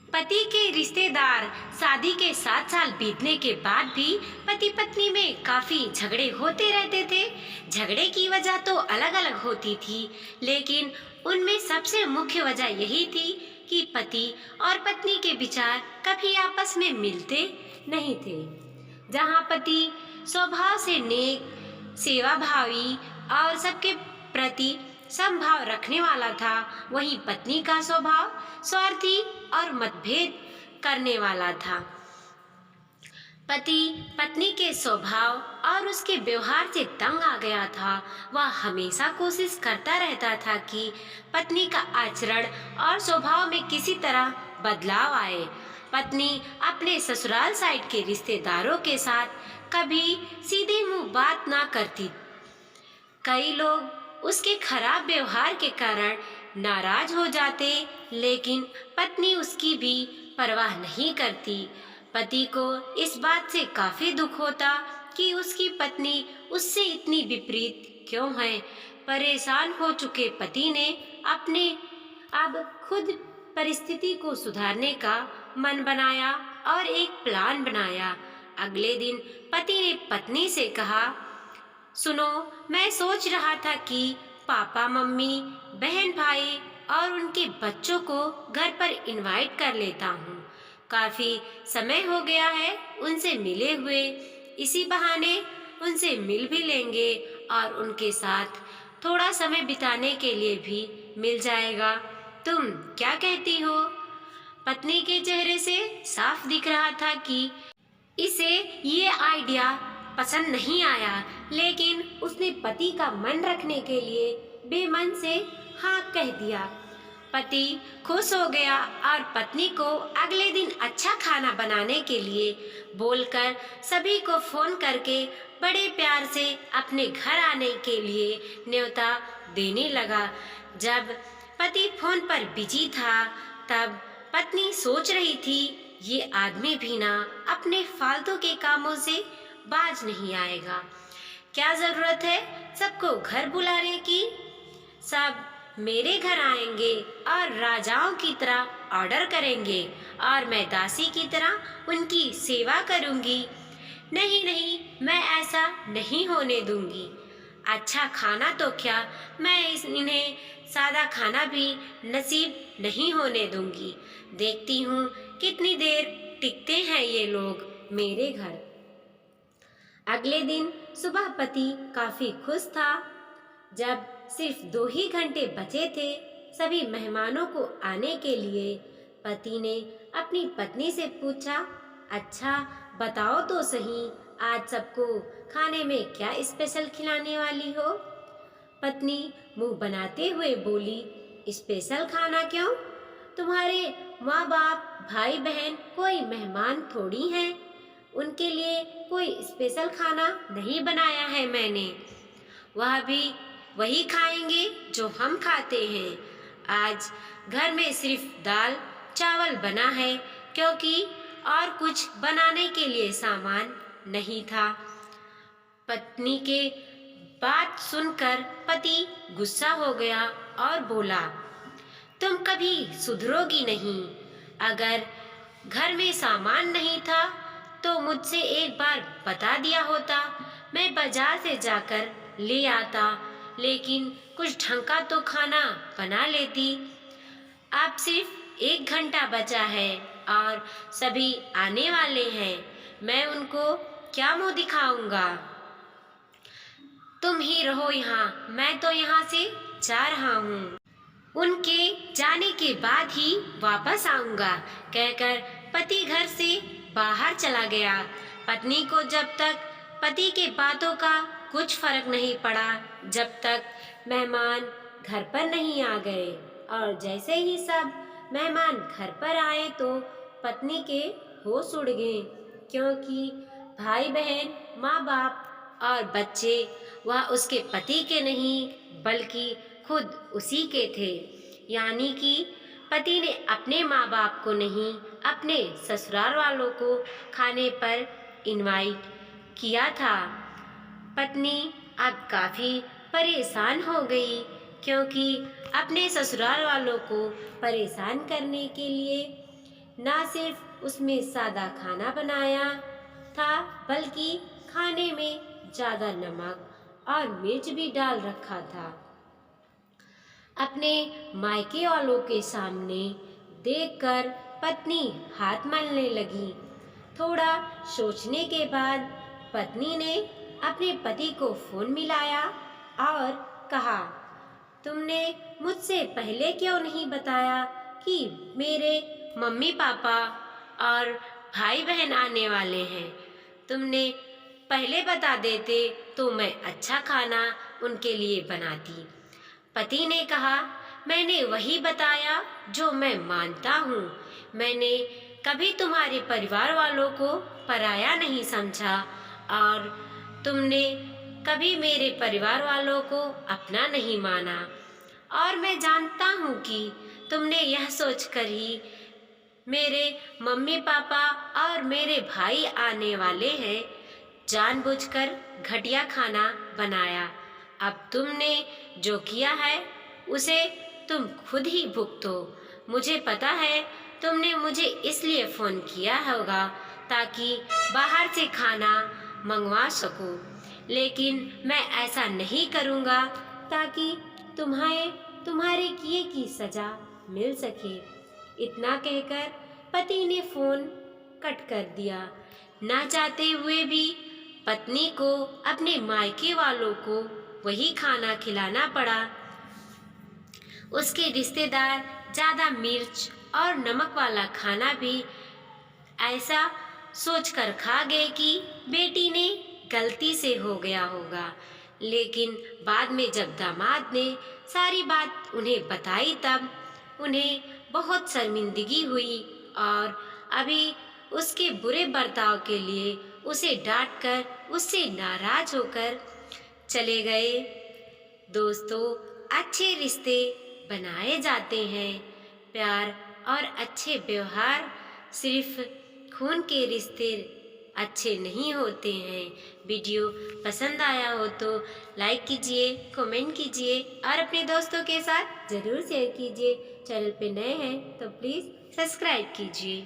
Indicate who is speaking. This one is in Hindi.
Speaker 1: पति के रिश्तेदार शादी के 7 साल बीतने के बाद भी पति पत्नी में काफी झगड़े होते रहते थे। झगड़े की वजह तो अलग अलग होती थी, लेकिन उनमें सबसे मुख्य वजह यही थी कि पति और पत्नी के विचार कभी आपस में मिलते नहीं थे। जहाँ पति स्वभाव से नेक, सेवाभावी और सबके प्रति समभाव रखने वाला था, वहीं पत्नी का स्वभाव स्वार्थी और मतभेद करने वाला था। पति पत्नी के स्वभाव और उसके व्यवहार से तंग आ गया था। वह हमेशा कोशिश करता रहता था कि पत्नी का आचरण और स्वभाव में किसी तरह बदलाव आए। पत्नी अपने ससुराल साइड के रिश्तेदारों के साथ कभी सीधे मुंह बात ना करती। कई लोग उसके खराब व्यवहार के कारण नाराज हो जाते, लेकिन पत्नी उसकी भी परवाह नहीं करती। पति को इस बात से काफी दुख होता कि उसकी पत्नी उससे इतनी विपरीत क्यों है। परेशान हो चुके पति ने अपने अब खुद परिस्थिति को सुधारने का मन बनाया और एक प्लान बनाया। अगले दिन पति ने पत्नी से कहा, सुनो, मैं सोच रहा था कि पापा मम्मी, बहन भाई और उनके बच्चों को घर पर इनवाइट कर लेता हूँ। काफी समय हो गया है उनसे मिले हुए। इसी बहाने उनसे मिल भी लेंगे और उनके साथ थोड़ा समय बिताने के लिए भी मिल जाएगा। तुम क्या कहती हो? पत्नी के चेहरे से साफ दिख रहा था कि इसे ये आइडिया पसंद नहीं आया, लेकिन उसने पति का मन रखने के लिए बेमन से हाँ कह दिया। पति खुश हो गया और पत्नी को अगले दिन अच्छा खाना बनाने के लिए बोलकर सभी को फोन करके बड़े प्यार से अपने घर आने के लिए न्योता देने लगा। जब पति फोन पर बिजी था, तब पत्नी सोच रही थी, ये आदमी भी ना अपने फालतू के कामों से बाज नहीं आएगा। क्या जरूरत है सबको घर बुलाने की? सब मेरे घर आएंगे और राजाओं की तरह ऑर्डर करेंगे और मैं दासी की तरह उनकी सेवा करूंगी। नहीं नहीं, मैं ऐसा नहीं होने दूंगी। अच्छा खाना तो क्या, मैं इन्हें सादा खाना भी नसीब नहीं होने दूंगी। देखती हूँ कितनी देर टिकते हैं ये लोग मेरे घर। अगले दिन सुबह पति काफी खुश था। जब सिर्फ 2 ही घंटे बचे थे सभी मेहमानों को आने के लिए, पति ने अपनी पत्नी से पूछा, अच्छा बताओ तो सही, आज सबको खाने में क्या स्पेशल खिलाने वाली हो? पत्नी मुंह बनाते हुए बोली, स्पेशल खाना क्यों? तुम्हारे माँ बाप, भाई बहन कोई मेहमान थोड़ी हैं। उनके लिए कोई स्पेशल खाना नहीं बनाया है मैंने। वह भी वही खाएंगे जो हम खाते हैं। आज घर में सिर्फ दाल चावल बना है, क्योंकि और कुछ बनाने के लिए सामान नहीं था। पत्नी के बात सुनकर पति गुस्सा हो गया और बोला, तुम कभी सुधरोगी नहीं। अगर घर में सामान नहीं था तो मुझसे एक बार बता दिया होता, मैं बाजार से जाकर ले आता, लेकिन कुछ ढंग का तो खाना बना लेती। अब सिर्फ 1 घंटा बचा है और सभी आने वाले हैं, मैं उनको क्या मुंह दिखाऊंगा? तुम ही रहो यहाँ, मैं तो यहाँ से जा रहा हूँ। उनके जाने के बाद ही वापस आऊंगा, कहकर पति घर से बाहर चला गया। पत्नी को जब तक पति के बातों का कुछ फर्क नहीं पड़ा, जब तक मेहमान घर पर नहीं आ गए। और जैसे ही सब मेहमान घर पर आए तो पत्नी के होश उड़ गए, क्योंकि भाई बहन, माँ बाप और बच्चे वह उसके पति के नहीं बल्कि खुद उसी के थे। यानी कि पति ने अपने माँ बाप को नहीं, अपने ससुराल वालों को खाने पर इनवाइट किया था। पत्नी अब काफी परेशान हो गई, क्योंकि अपने ससुराल वालों को परेशान करने के लिए ना सिर्फ उसमें सादा खाना बनाया था, बल्कि खाने में ज़्यादा नमक और मिर्च भी डाल रखा था। अपने मायके वालों के सामने देखकर पत्नी हाथ मलने लगी। थोड़ा सोचने के बाद पत्नी ने अपने पति को फोन मिलाया और कहा, तुमने मुझसे पहले क्यों नहीं बताया कि मेरे मम्मी पापा और भाई बहन आने वाले हैं। तुमने पहले बता देते तो मैं अच्छा खाना उनके लिए बनाती। पति ने कहा, मैंने वही बताया जो मैं मानता हूँ। मैंने कभी तुम्हारे परिवार वालों को पराया नहीं समझा और तुमने कभी मेरे परिवार वालों को अपना नहीं माना। और मैं जानता हूँ कि तुमने यह सोचकर ही मेरे मम्मी पापा और मेरे भाई आने वाले हैं, जानबूझकर घटिया खाना बनाया। अब तुमने जो किया है उसे तुम खुद ही भुगतो। मुझे पता है तुमने मुझे इसलिए फ़ोन किया होगा ताकि बाहर से खाना मंगवा सकूं, लेकिन मैं ऐसा नहीं करूँगा ताकि तुम्हारे किए की सज़ा मिल सके। इतना कहकर पति ने फ़ोन कट कर दिया। ना चाहते हुए भी पत्नी को अपने मायके वालों को वही खाना खिलाना पड़ा। उसके रिश्तेदार ज़्यादा मिर्च और नमक वाला खाना भी ऐसा सोचकर खा गए कि बेटी ने गलती से हो गया होगा। लेकिन बाद में जब दामाद ने सारी बात उन्हें बताई तब उन्हें बहुत शर्मिंदगी हुई और अभी उसके बुरे बर्ताव के लिए उसे डांटकर उससे नाराज होकर चले गए। दोस्तों, अच्छे रिश्ते बनाए जाते हैं। प्यार और अच्छे व्यवहार सिर्फ खून के रिश्ते अच्छे नहीं होते हैं। वीडियो पसंद आया हो तो लाइक कीजिए, कमेंट कीजिए और अपने दोस्तों के साथ ज़रूर शेयर कीजिए। चैनल पे नए हैं तो प्लीज़ सब्सक्राइब कीजिए।